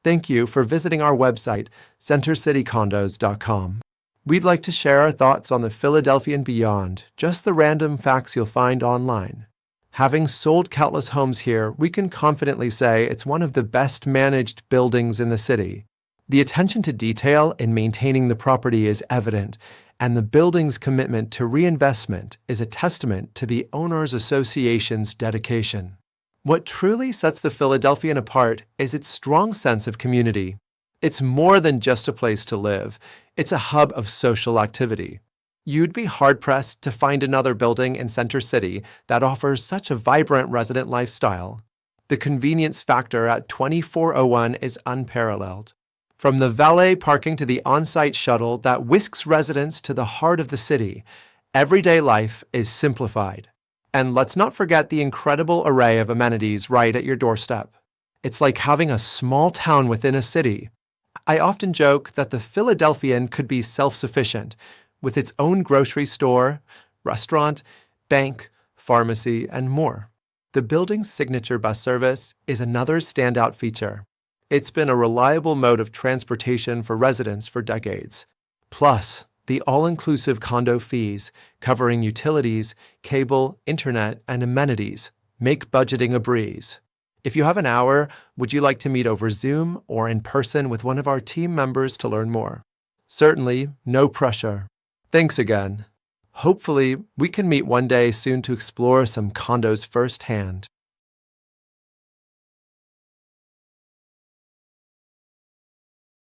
Thank you for visiting our website, centercitycondos.com. We'd like to share our thoughts on the Philadelphian beyond just the random facts you'll find online. Having sold countless homes here, we can confidently say it's one of the best managed buildings in the city. The attention to detail in maintaining the property is evident, and the building's commitment to reinvestment is a testament to the Owners Association's dedication. What truly sets the Philadelphian apart is its strong sense of community. It's more than just a place to live. It's a hub of social activity. You'd be hard-pressed to find another building in Center City that offers such a vibrant resident lifestyle. The convenience factor at 2401 is unparalleled. From the valet parking to the on-site shuttle that whisks residents to the heart of the city, everyday life is simplified. And let's not forget the incredible array of amenities right at your doorstep. It's like having a small town within a city. I often joke that the Philadelphian could be self-sufficient, with its own grocery store, restaurant, bank, pharmacy, and more. The building's signature bus service is another standout feature. It's been a reliable mode of transportation for residents for decades. Plus, the all-inclusive condo fees, covering utilities, cable, internet, and amenities, make budgeting a breeze. If you have an hour, would you like to meet over Zoom or in person with one of our team members to learn more? Certainly, no pressure. Thanks again. Hopefully, we can meet one day soon to explore some condos firsthand.